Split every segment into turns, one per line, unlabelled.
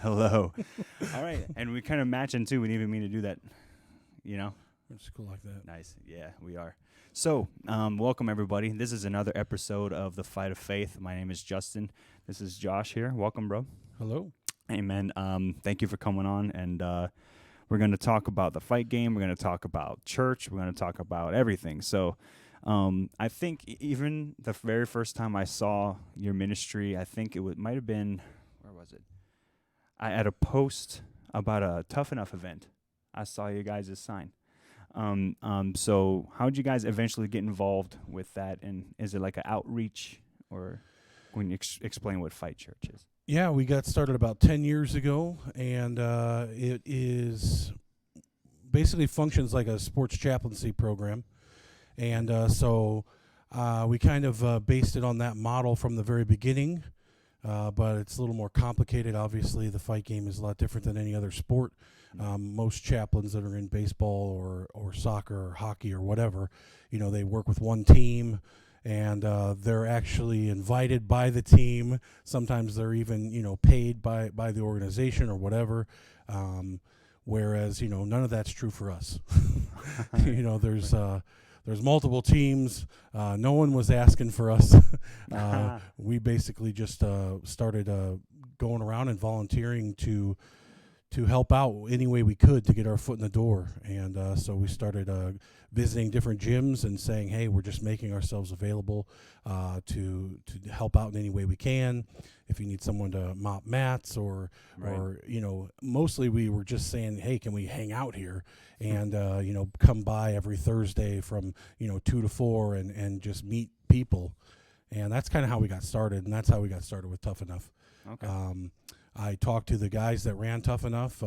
Hello. All right. And we kind of matching too. We didn't even mean to do that.
We're just cool like that.
Nice. Yeah, we are. So, welcome everybody. This is another episode of The Fight of Faith. My name is Justin. This is Josh here. Welcome, bro.
Hello.
Amen. Thank you for coming on. And we're going to talk about the fight game. We're going to talk about church. We're going to talk about everything. So, I think even the very first time I saw your ministry, I think might have been, where was it? I had a post about a Tough Enough event. I saw you guys' sign. So how did you guys eventually get involved with that? And is it like an outreach, or when you explain what Fight Church is?
Yeah, we got started about 10 years ago, and it is basically functions like a sports chaplaincy program. And so we kind of based it on that model from the very beginning. But it's a little more complicated. Obviously, the fight game is a lot different than any other sport. Most chaplains that are in baseball or soccer or hockey or whatever, they work with one team, and they're actually invited by the team. Sometimes they're even, paid by the organization or whatever. Whereas, none of that's true for us. There's multiple teams. No one was asking for us. We basically just started going around and volunteering to help out any way we could to get our foot in the door. And so we started visiting different gyms and saying, hey, we're just making ourselves available to help out in any way we can. If you need someone to mop mats or mostly we were just saying, hey, can we hang out here and, come by every Thursday from, 2 to 4 and just meet people. And that's kind of how we got started. And that's how we got started with Tough Enough.
Okay.
I talked to the guys that ran Tough Enough,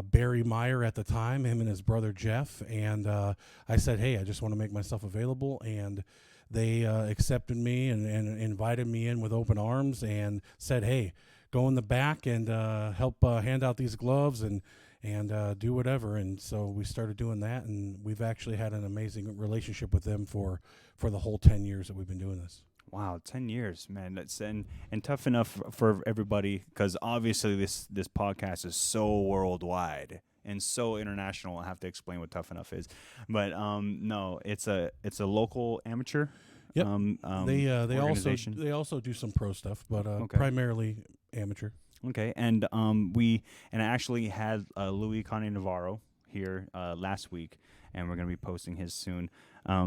Barry Meyer at the time, him and his brother Jeff, and I said, hey, I just want to make myself available, and they accepted me and invited me in with open arms and said, hey, go in the back and help hand out these gloves and do whatever. And so we started doing that, and we've actually had an amazing relationship with them for the whole 10 years that we've been doing this.
Wow, 10 years, man. That's and Tough Enough for everybody, because obviously this podcast is so worldwide and so international. I have to explain what Tough Enough is, but no, it's a local amateur.
Yep.
Organization.
They also do some pro stuff, but
Okay.
primarily amateur.
Okay, and I actually had Louis Conde Navarro here last week, and we're gonna be posting his soon.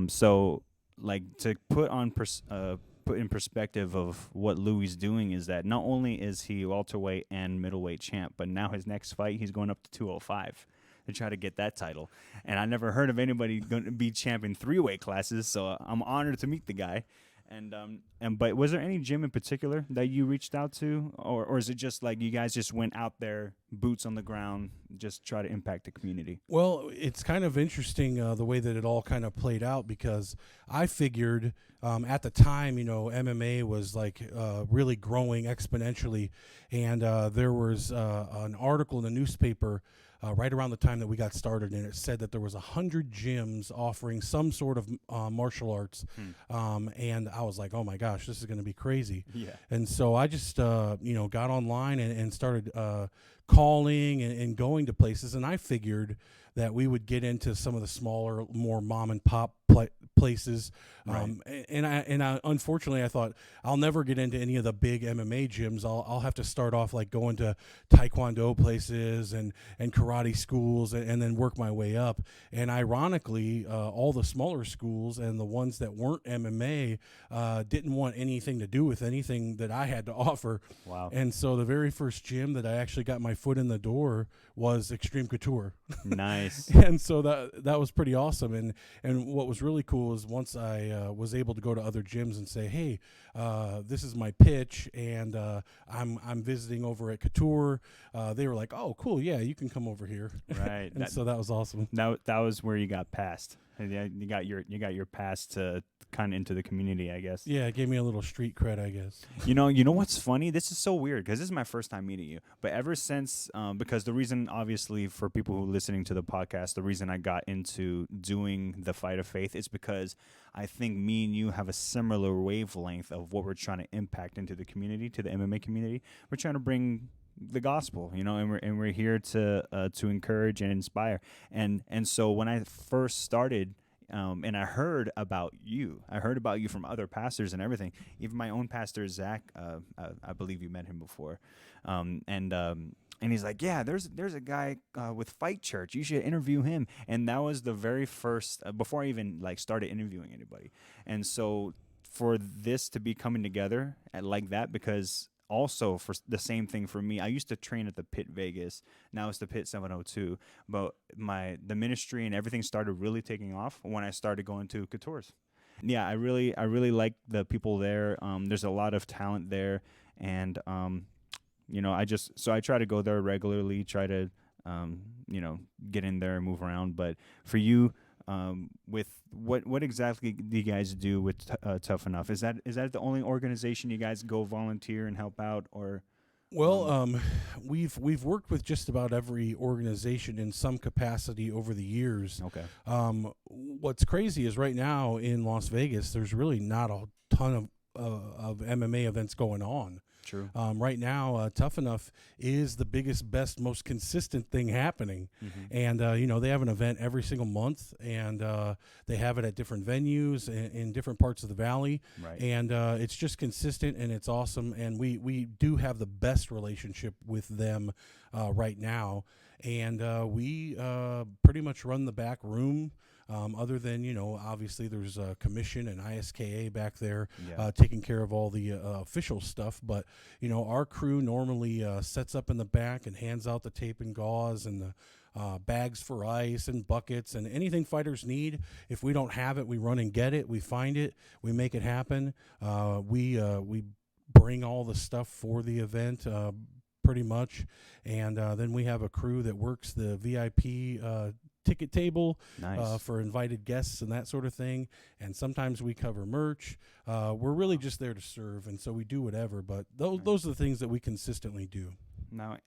So like to put in perspective of what Louis is doing is that not only is he welterweight and middleweight champ, but now his next fight he's going up to 205 to try to get that title. And I never heard of anybody going to be champ in 3 weight classes, so I'm honored to meet the guy. But was there any gym in particular that you reached out to, or is it just like you guys just went out there, boots on the ground, just try to impact the community?
Well, it's kind of interesting the way that it all kind of played out, because I figured at the time, MMA was like really growing exponentially, and there was an article in the newspaper right around the time that we got started, and it said that there was 100 gyms offering some sort of martial arts, and I was like, oh my gosh, this is going to be crazy.
Yeah.
And so I just got online and started calling and going to places, and I figured that we would get into some of the smaller, more mom and pop places.
Right.
And I unfortunately I thought I'll never get into any of the big MMA gyms. I'll have to start off like going to Taekwondo places and karate schools and then work my way up. And ironically, all the smaller schools and the ones that weren't MMA didn't want anything to do with anything that I had to offer.
Wow.
And so the very first gym that I actually got my foot in the door was Extreme Couture.
Nice.
And so that was pretty awesome. And what was really cool is once I was able to go to other gyms and say, hey, this is my pitch, and I'm visiting over at Couture. They were like, oh, cool, yeah, you can come over here.
Right.
And so that was awesome.
That was where you got passed. You got your pass to kind of into the community, I guess.
Yeah, it gave me a little street cred, I guess.
You know what's funny? This is so weird because this is my first time meeting you. But ever since, because the reason, obviously, for people who are listening to the podcast, the reason I got into doing the Fight of Faith is because I think me and you have a similar wavelength of what we're trying to impact into the community, to the MMA community. We're trying to bring the gospel, and we're here to encourage and inspire. And so when I first started, and I heard about you from other pastors and everything. Even my own pastor Zach, I believe you met him before, and he's like, yeah, there's a guy with Fight Church. You should interview him. And that was the very first, before I even like started interviewing anybody. And so for this to be coming together like that, because also for the same thing for me, I used to train at the Pit Vegas. Now it's the Pit 702. But the ministry and everything started really taking off when I started going to Couture's. Yeah, I really like the people there. There's a lot of talent there, and I try to go there regularly, try to, get in there and move around. But for you, with what exactly do you guys do with Tough Enough? Is that the only organization you guys go volunteer and help out, or?
Well, we've worked with just about every organization in some capacity over the years.
Okay.
What's crazy is right now in Las Vegas, there's really not a ton of MMA events going on.
True.
Right now, Tough Enough is the biggest, best, most consistent thing happening.
Mm-hmm.
And, they have an event every single month, and they have it at different venues in different parts of the valley.
Right.
And it's just consistent, and it's awesome. And we do have the best relationship with them right now. And we pretty much run the back room. Other than, obviously there's a commission and ISKA back there taking care of all the official stuff. But, our crew normally sets up in the back and hands out the tape and gauze and the bags for ice and buckets and anything fighters need. If we don't have it, we run and get it. We find it. We make it happen. We bring all the stuff for the event pretty much. And then we have a crew that works the VIP ticket table.
Nice.
For invited guests and that sort of thing. And sometimes we cover merch. We're really just there to serve, and so we do whatever. But those are the things that we consistently do.
Now,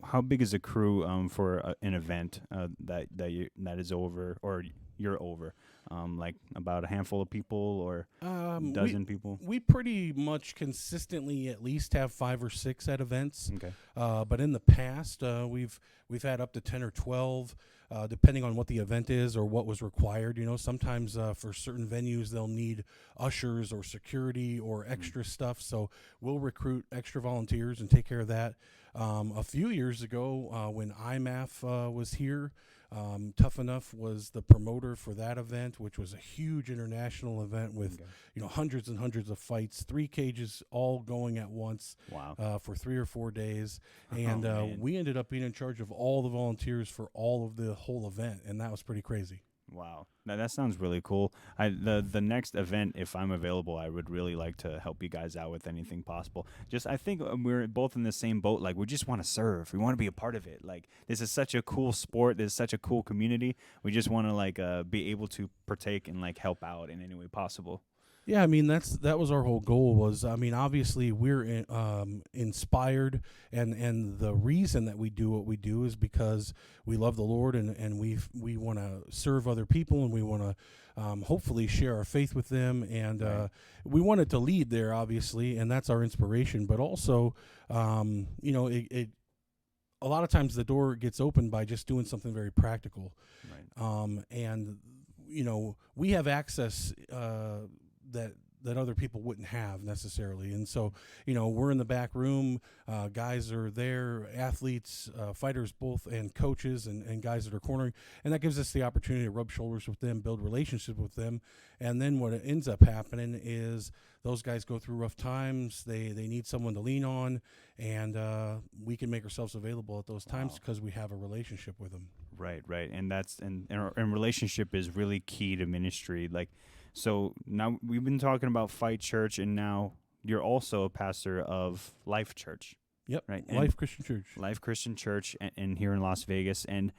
how big is a crew for an event that is over, or you're over? Like about a handful of people or a dozen people?
We pretty much consistently at least have 5 or 6 at events.
Okay.
But in the past, we've had up to 10 or 12, depending on what the event is or what was required. Sometimes for certain venues they'll need ushers or security or extra stuff. So we'll recruit extra volunteers and take care of that. A few years ago, when IMAF was here, Tough Enough was the promoter for that event, which was a huge international event with hundreds and hundreds of fights, 3 cages all going at once.
Wow.
For 3 or 4 days. And we ended up being in charge of all the volunteers for all of the whole event, and that was pretty crazy.
Wow. Now, that sounds really cool. The next event, if I'm available, I would really like to help you guys out with anything possible. I think we're both in the same boat. Like, we just want to serve. We want to be a part of it. Like, this is such a cool sport. This is such a cool community. We just want to, be able to partake and, help out in any way possible.
Yeah, that was our whole goal. Obviously we're inspired, and the reason that we do what we do is because we love the Lord, and we want to serve other people, and we want to hopefully share our faith with them, and we wanted to lead there, obviously, and that's our inspiration. But also, it a lot of times the door gets opened by just doing something very practical,
right.
And we have access that other people wouldn't have necessarily. And so, we're in the back room, guys are there, athletes, fighters both, and coaches and guys that are cornering. And that gives us the opportunity to rub shoulders with them, build relationships with them. And then what ends up happening is those guys go through rough times. They need someone to lean on, and we can make ourselves available at those times because we have a relationship with them.
Right. And relationship is really key to ministry. So now we've been talking about Fight Church, and now you're also a pastor of Life Church.
Yep.
Right.
Life Christian Church.
Life Christian Church, and here in Las Vegas. And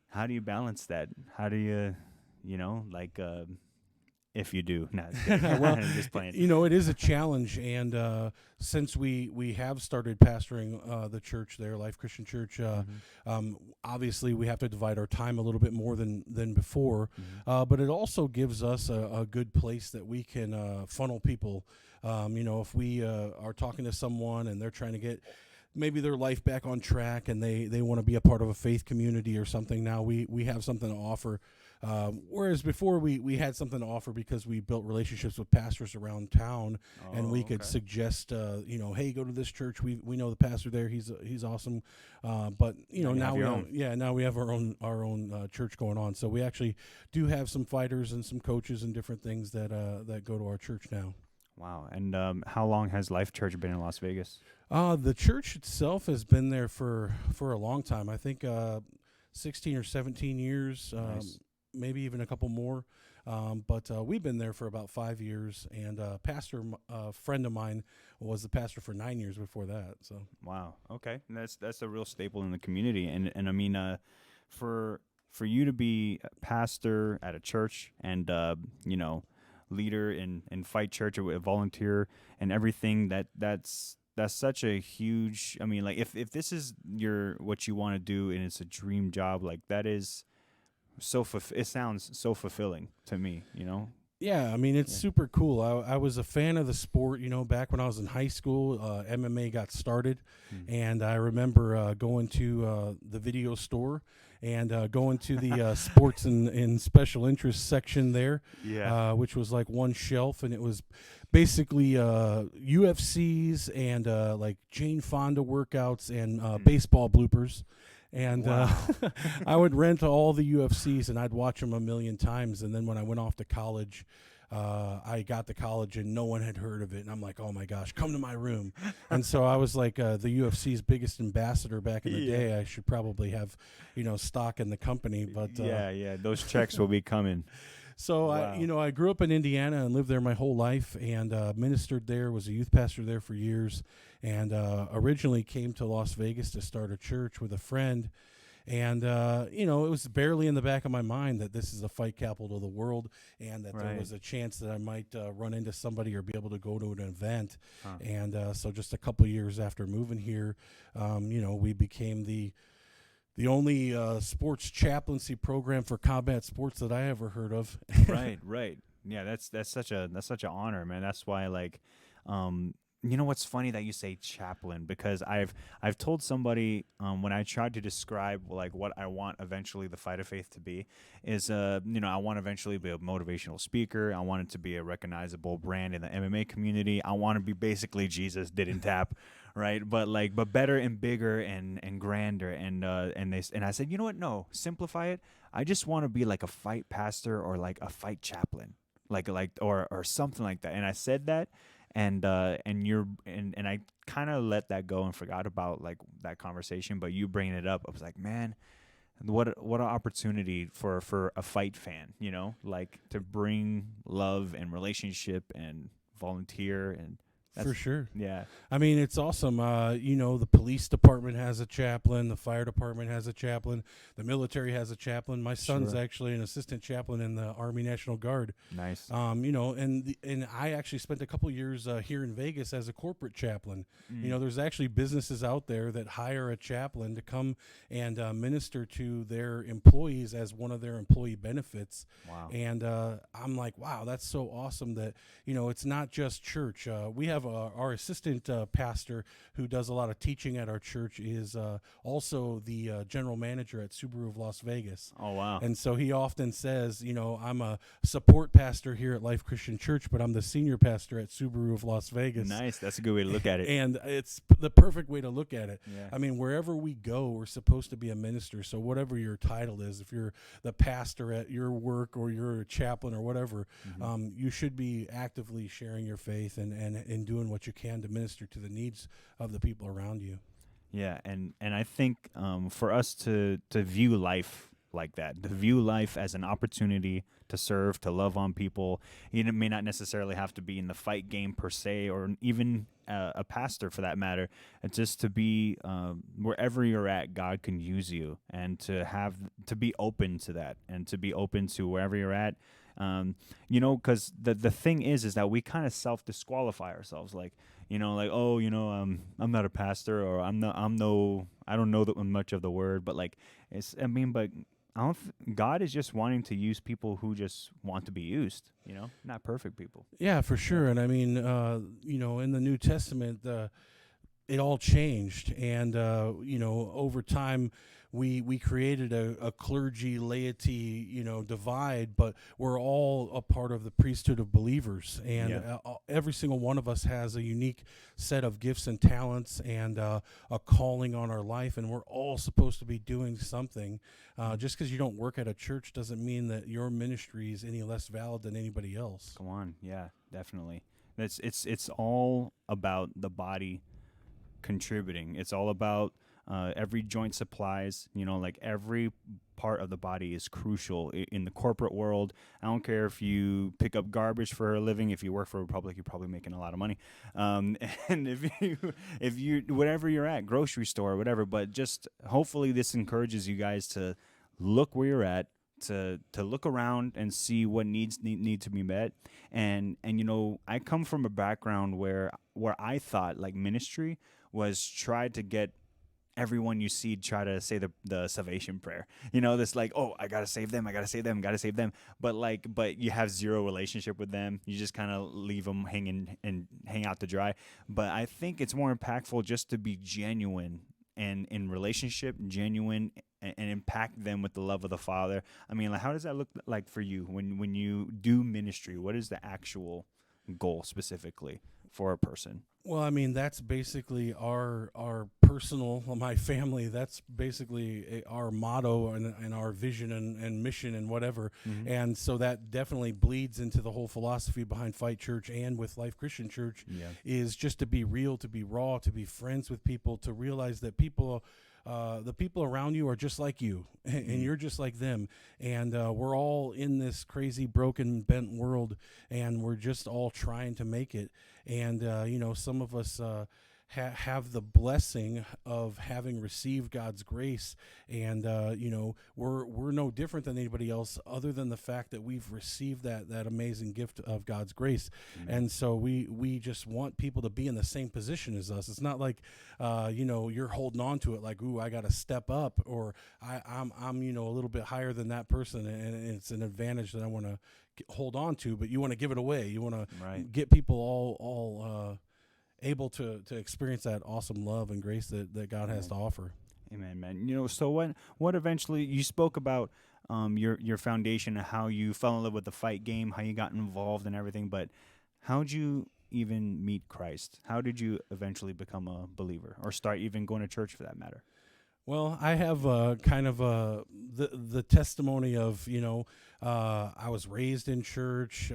how do you balance that? How do you, if you do? No,
well,
I'm just playing.
It is a challenge, and since we have started pastoring the church there, Life Christian Church, obviously we have to divide our time a little bit more than before, but it also gives us a good place that we can funnel people. If we are talking to someone and they're trying to get maybe their life back on track and they want to be a part of a faith community or something. Now we have something to offer. Whereas before we had something to offer because we built relationships with pastors around town, and we could suggest, hey, go to this church. We know the pastor there. He's awesome. But now we have our own church going on. So we actually do have some fighters and some coaches and different things that go to our church now.
Wow. And how long has Life Church been in Las Vegas?
The church itself has been there for a long time. I think 16 or 17 years.
Nice.
Maybe even a couple more. But we've been there for about 5 years, and a friend of mine was the pastor for 9 years before that. So
wow, okay, and that's a real staple in the community, and I mean, for you to be a pastor at a church and leader in Fight Church, or a volunteer and everything, that's such a huge. I mean, like if this is what you want to do and it's a dream job, like that is. It sounds so fulfilling to me,
Yeah, I mean, it's super cool. I was a fan of the sport, back when I was in high school. MMA got started, and I remember going to the video store and going to the sports and special interest section there, which was like one shelf, and it was basically UFCs and like Jane Fonda workouts and baseball bloopers. And
wow.
I would rent all the UFCs, and I'd watch them a million times. And then when I went off to college, I got to college, and no one had heard of it. And I'm like, oh, my gosh, come to my room. And so I was like the UFC's biggest ambassador back in the day. I should probably have, stock in the company. But
those checks will be coming.
So
wow.
I grew up in Indiana and lived there my whole life, and ministered there, was a youth pastor there for years, and originally came to Las Vegas to start a church with a friend. And, it was barely in the back of my mind that this is the fight capital of the world, and that there was a chance that I might run into somebody or be able to go to an event. And so just a couple years after moving here, we became the only sports chaplaincy program for combat sports that I ever heard of.
Right. Yeah, that's such an honor, man. That's why, like, what's funny that you say chaplain, because I've told somebody when I tried to describe like what I want eventually the Fight of Faith to be is I want to eventually be a motivational speaker. I want it to be a recognizable brand in the MMA community. I want to be basically Jesus didn't tap. Right, but better and bigger and grander, and I said, you know what? No, simplify it. I just want to be like a fight pastor or like a fight chaplain, or something like that. And I said that, and I kind of let that go and forgot about like that conversation. But you bringing it up, I was like, man, what an opportunity for a fight fan, like to bring love and relationship and volunteer and.
For sure.
Yeah.
I mean, it's awesome. The police department has a chaplain. The fire department has a chaplain. The military has a chaplain. My son's actually an assistant chaplain in the Army National Guard.
Nice.
And I actually spent a couple years here in Vegas as a corporate chaplain. There's actually businesses out there that hire a chaplain to come and minister to their employees as one of their employee benefits.
Wow.
And I'm like, wow, that's so awesome that, it's not just church. We have our assistant pastor who does a lot of teaching at our church is also the general manager at Subaru of Las Vegas.
Oh, wow.
And so he often says, I'm a support pastor here at Life Christian Church, but I'm the senior pastor at Subaru of Las Vegas.
Nice. That's a good way to look at it.
And it's the perfect way to look at it.
Yeah.
I mean, wherever we go, we're supposed to be a minister. So whatever your title is, if you're the pastor at your work or you're a chaplain or whatever, you should be actively sharing your faith and doing what you can to minister to the needs of the people around you.
Yeah, and I think for us to view life like that, to view life as an opportunity to serve, to love on people, you may not necessarily have to be in the fight game per se, or even a pastor for that matter. It's just to be wherever you're at, God can use you, and to be open to that, and to be open to wherever you're at. Because the thing is that we kind of self-disqualify ourselves, I'm not a pastor, or I don't know much of the word, but God is just wanting to use people who just want to be used, not perfect people.
Yeah, for sure. And I mean, in the New Testament, it all changed, and over time we created a clergy laity divide, but we're all a part of the priesthood of believers, and every single one of us has a unique set of gifts and talents and a calling on our life, and we're all supposed to be doing something. Just because you don't work at a church doesn't mean that your ministry is any less valid than anybody else.
Come on, yeah, definitely. It's all about the body contributing. It's all about every joint supplies, like every part of the body is crucial in the corporate world. I don't care if you pick up garbage for a living. If you work for a Republic, you're probably making a lot of money. And if you whatever you're at, grocery store or whatever, but just hopefully this encourages you guys to look where you're at, to look around and see what needs to be met. And I come from a background where I thought like ministry was try to get everyone you see try to say the salvation prayer. This like, oh, I gotta save them, gotta save them. But you have zero relationship with them. You just kind of leave them hang out to dry. But I think it's more impactful just to be genuine and in relationship, genuine, and impact them with the love of the Father. I mean, like, how does that look like for you when you do ministry? What is the actual goal specifically for a person?
Well, I mean, that's basically our personal, my family, that's basically our motto and our vision and mission and whatever. Mm-hmm. And so that definitely bleeds into the whole philosophy behind Fight Church and with Life Christian Church, is just to be real, to be raw, to be friends with people, to realize that people, the people around you are just like you, and you're just like them. And we're all in this crazy, broken, bent world, and we're just all trying to make it. And, some of us have the blessing of having received God's grace. And, we're no different than anybody else other than the fact that we've received that amazing gift of God's grace. Mm-hmm. And so we just want people to be in the same position as us. It's not like, you're holding on to it like, ooh, I got to step up, or I'm a little bit higher than that person, and it's an advantage that I want to hold on to, but you want to give it away. You want to get people all able to experience that awesome love and grace that God has to offer.
Amen, man. So what eventually you spoke about your foundation and how you fell in love with the fight game, how you got involved and everything, but how'd you even meet Christ? How did you eventually become a believer or start even going to church for that matter?
Well, I have kind of the testimony of, I was raised in church,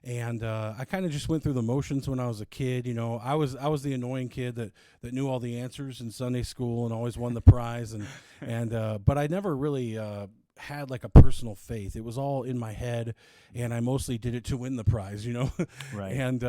and I kind of just went through the motions when I was a kid. I was the annoying kid that knew all the answers in Sunday school and always won the prize, but I never really had like a personal faith. It was all in my head, and I mostly did it to win the prize, Right. And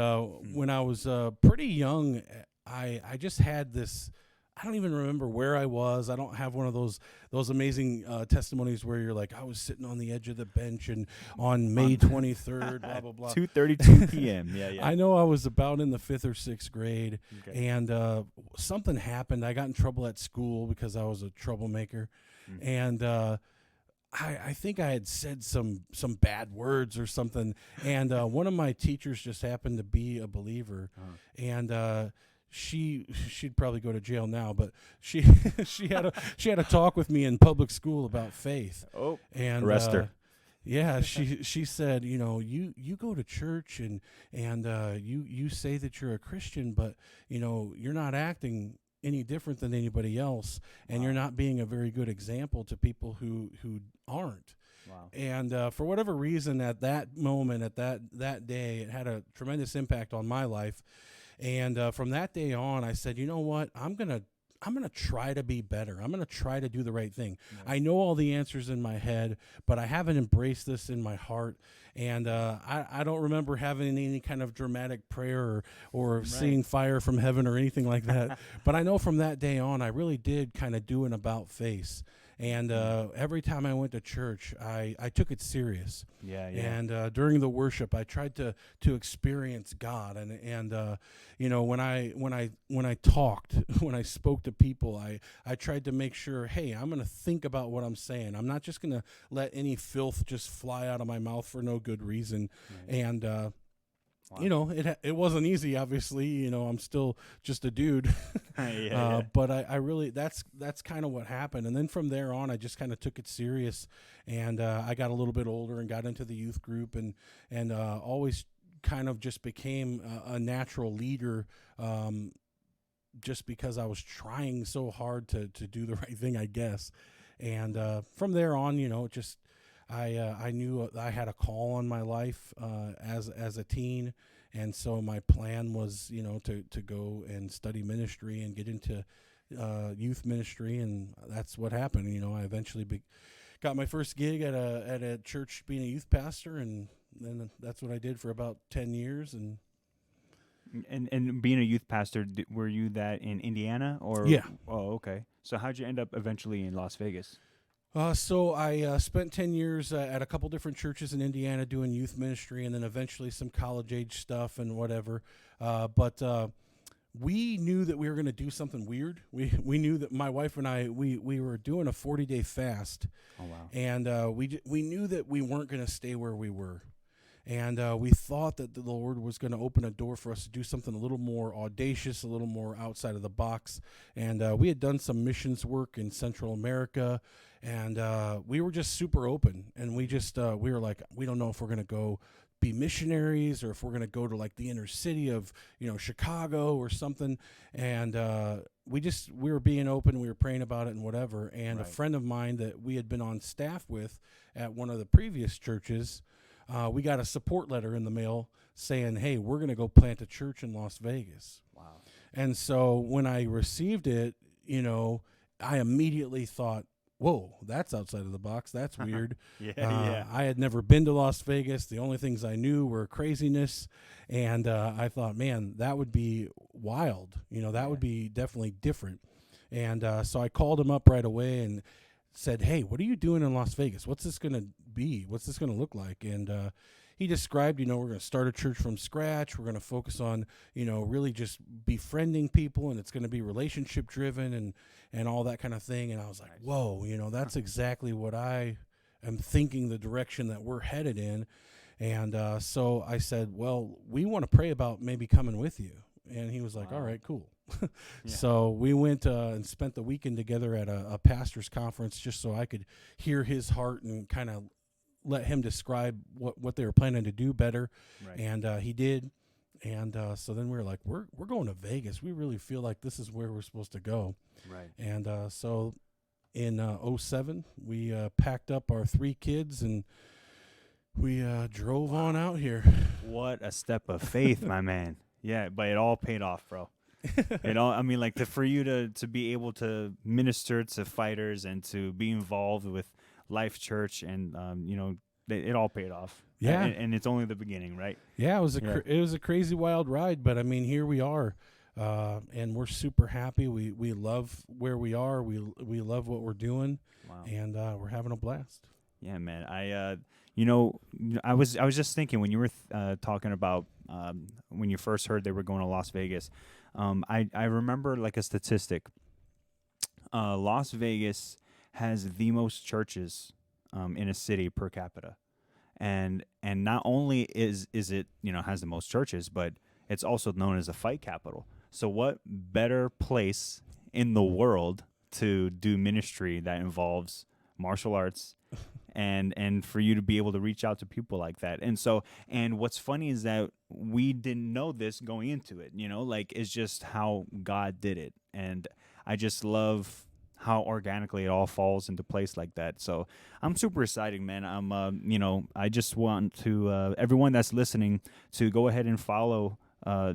when I was pretty young, I just had this. I don't even remember where I was. I don't have one of those amazing testimonies where you're like, I was sitting on the edge of the bench and on May 23rd, blah, blah, blah.
2:32 p.m. Yeah.
I know I was about in the 5th or 6th grade, and something happened. I got in trouble at school because I was a troublemaker, and I think I had said some bad words or something, and one of my teachers just happened to be a believer, and she'd probably go to jail now, but she had a talk with me in public school about faith.
Oh,
and
arrest her.
Yeah, she said, you go to church and you say that you're a Christian, but you're not acting any different than anybody else, and you're not being a very good example to people who aren't. Wow. And for whatever reason, at that moment, at that day, it had a tremendous impact on my life. And from that day on, I said, you know what? I'm gonna try to be better. I'm gonna try to do the right thing. Yeah. I know all the answers in my head, but I haven't embraced this in my heart. And I don't remember having any kind of dramatic prayer or seeing fire from heaven or anything like that. But I know from that day on, I really did kind of do an about face. And every time I went to church, I took it serious.
Yeah.
And during the worship, I tried to experience God. And when I talked, when I spoke to people, I tried to make sure, hey, I'm going to think about what I'm saying. I'm not just going to let any filth just fly out of my mouth for no good reason. Mm-hmm. And you know, it wasn't easy. Obviously, you know, I'm still just a dude. But I really that's kind of what happened. And then from there on, I just kind of took it serious, and I got a little bit older and got into the youth group, and always kind of just became a natural leader. Just because I was trying so hard to do the right thing, I guess. And from there on, you know, just I knew I had a call on my life as a teen, and so my plan was, you know, to go and study ministry and get into youth ministry, and that's what happened. You know, I eventually got my first gig at a church being a youth pastor, and then that's what I did for about 10 years.
And being a youth pastor, were you that in Indiana or?
Yeah.
Oh, okay. So how'd you end up eventually in Las Vegas?
So I spent 10 years at a couple different churches in Indiana doing youth ministry, and then eventually some college age stuff and whatever. But we knew that we were going to do something weird. We knew that my wife and I, we were doing a 40-day fast.
Oh, wow.
And we knew that we weren't going to stay where we were. And we thought that the Lord was going to open a door for us to do something a little more audacious, a little more outside of the box. And we had done some missions work in Central America, and we were just super open. And we just we were like, we don't know if we're going to go be missionaries or if we're going to go to like the inner city of, you know, Chicago or something. And we were being open. We were praying about it and whatever. And a friend of mine that we had been on staff with at one of the previous churches, we got a support letter in the mail saying, hey, we're going to go plant a church in Las Vegas.
Wow.
And so when I received it, you know, I immediately thought, whoa, that's outside of the box. That's weird.
Yeah.
I had never been to Las Vegas. The only things I knew were craziness. And I thought, man, that would be wild. You know, that would be definitely different. And so I called him up right away and said, hey, what are you doing in Las Vegas? What's this going to be? What's this going to look like? And he described, you know, we're going to start a church from scratch. We're going to focus on, you know, really just befriending people, and it's going to be relationship driven and all that kind of thing. And I was like, whoa, you know, that's exactly what I am thinking, the direction that we're headed in. And so I said, well, we want to pray about maybe coming with you. And he was like, all right, cool. So we went and spent the weekend together at a pastor's conference just so I could hear his heart and kind of let him describe what they were planning to do better. Right. And he did. And so then we were like, we're going to Vegas. We really feel like this is where we're supposed to go. Right. And so in 2007, we packed up our 3 kids and we drove on out here.
What a step of faith, my man. Yeah, but it all paid off, bro. You know, I mean, like for you to be able to minister to fighters and to be involved with Life Church, and you know, it all paid off.
Yeah,
and it's only the beginning, right?
Yeah, it was a crazy wild ride, but I mean, here we are, and we're super happy. We love where we are. We love what we're doing, and we're having a blast.
Yeah, man. You know, I was just thinking when you were talking about when you first heard they were going to Las Vegas. I remember like a statistic. Las Vegas has the most churches in a city per capita, and not only is it, you know, has the most churches, but it's also known as a fight capital. So what better place in the world to do ministry that involves martial arts? And for you to be able to reach out to people like that. And what's funny is that we didn't know this going into it, you know, like it's just how God did it. And I just love how organically it all falls into place like that. So I'm super excited, man. You know, I just want to, everyone that's listening, to go ahead and follow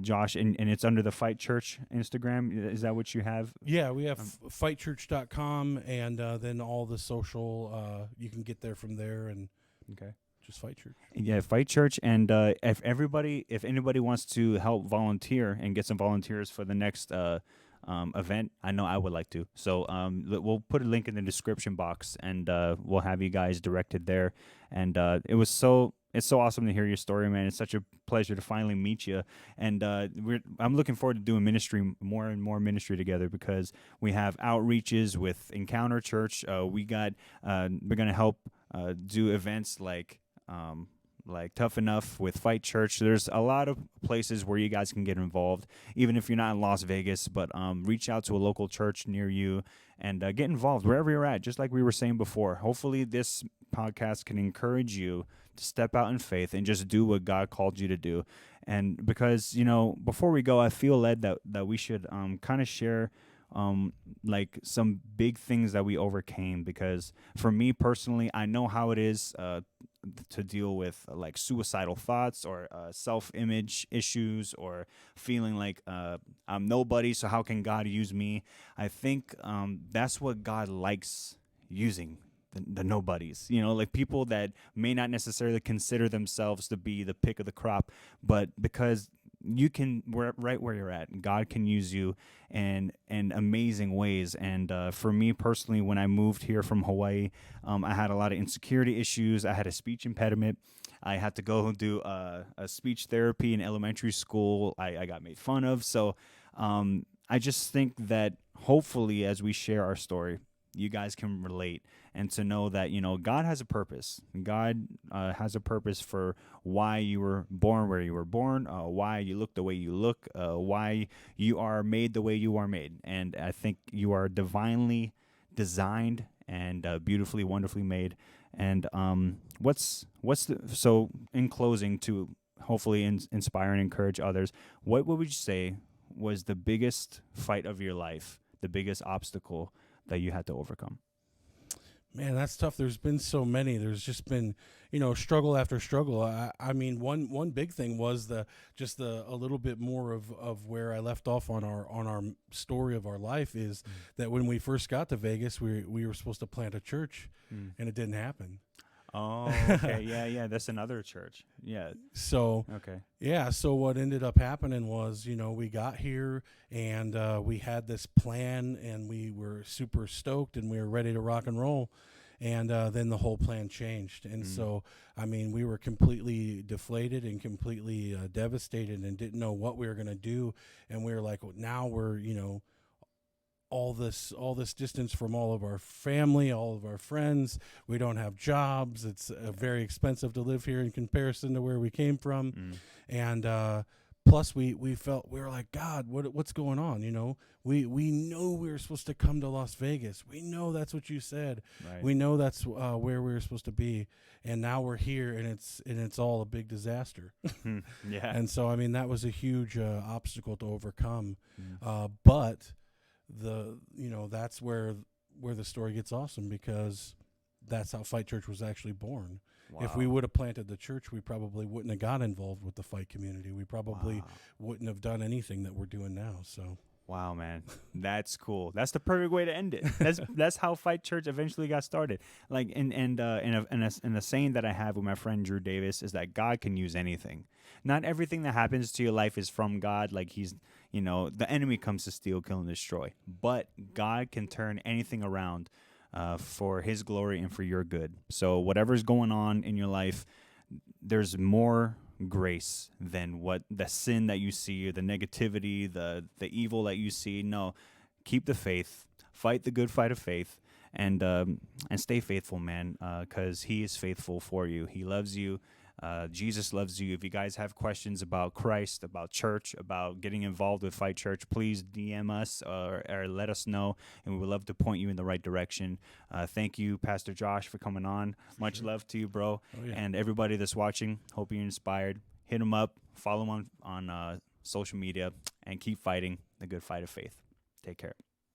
Josh, and it's under the Fight Church Instagram. Is that what you have?
Yeah, we have fightchurch.com, and then all the social, you can get there from there, and just Fight Church.
Yeah, Fight Church. And if anybody wants to help volunteer and get some volunteers for the next event, I know I would like to. So we'll put a link in the description box, and we'll have you guys directed there. And it's so awesome to hear your story, man. It's such a pleasure to finally meet you. And I'm looking forward to doing more and more ministry together, because we have outreaches with Encounter Church. We're going to help do events like like Tough Enough with Fight Church. There's a lot of places where you guys can get involved, even if you're not in Las Vegas. But reach out to a local church near you and get involved wherever you're at. Just like we were saying before, hopefully this podcast can encourage you to step out in faith and just do what God called you to do. And because, before we go, I feel led that we should kind of share like some big things that we overcame, because for me personally, I know how it is to deal with like suicidal thoughts or self-image issues, or feeling like I'm nobody, so how can God use me? I think that's what God likes using. The nobodies, like people that may not necessarily consider themselves to be the pick of the crop, but because we're right where you're at, God can use you in amazing ways. And for me personally, when I moved here from Hawaii, I had a lot of insecurity issues. I had a speech impediment. I had to go do a speech therapy in elementary school. I got made fun of. So I just think that hopefully as we share our story, you guys can relate, and to know that, God has a purpose. God has a purpose for why you were born where you were born, why you look the way you look, why you are made the way you are made. And I think you are divinely designed and beautifully, wonderfully made. And so in closing, to hopefully inspire and encourage others, what would you say was the biggest fight of your life, the biggest obstacle that you had to overcome?
Man, that's tough. There's been so many. There's just been, struggle after struggle. I mean, one big thing was a little bit more of where I left off on our story of our life is that when we first got to Vegas, we were supposed to plant a church, and it didn't happen.
Oh, okay. Yeah. That's another church. Yeah.
So,
okay.
Yeah. So what ended up happening was, we got here and we had this plan and we were super stoked and we were ready to rock and roll. And then the whole plan changed. And so, I mean, we were completely deflated and completely devastated and didn't know what we were going to do. And we were like, well, now we're, all this distance from all of our family, all of our friends. We don't have jobs. It's very expensive to live here in comparison to where we came from. And plus we felt, we were like, God, what's going on? We know we were supposed to come to Las Vegas. We know that's what you said.
Right.
We know that's where we were supposed to be. And now we're here and it's all a big disaster.
Yeah.
And so, I mean, that was a huge obstacle to overcome. But that's where the story gets awesome, because that's how Fight Church was actually born. Wow. If we would have planted the church, we probably wouldn't have got involved with the fight community. We probably wouldn't have done anything that we're doing now. So.
Wow, man, that's cool. That's the perfect way to end it. That's how Fight Church eventually got started. Like, and a saying that I have with my friend Drew Davis is that God can use anything. Not everything that happens to your life is from God. Like he's, the enemy comes to steal, kill, and destroy. But God can turn anything around for His glory and for your good. So whatever's going on in your life, there's more grace than what the sin that you see, or the negativity, the evil that you see. No, keep the faith, fight the good fight of faith, and stay faithful, man, because He is faithful for you. He loves you. Jesus loves you. If you guys have questions about Christ, about church, about getting involved with Fight Church, please DM us or let us know, and we would love to point you in the right direction. Thank you, Pastor Josh, for coming on. Much love to you, bro. Oh, yeah. And everybody that's watching, hope you're inspired. Hit him up, follow him on social media, and keep fighting the good fight of faith. Take care.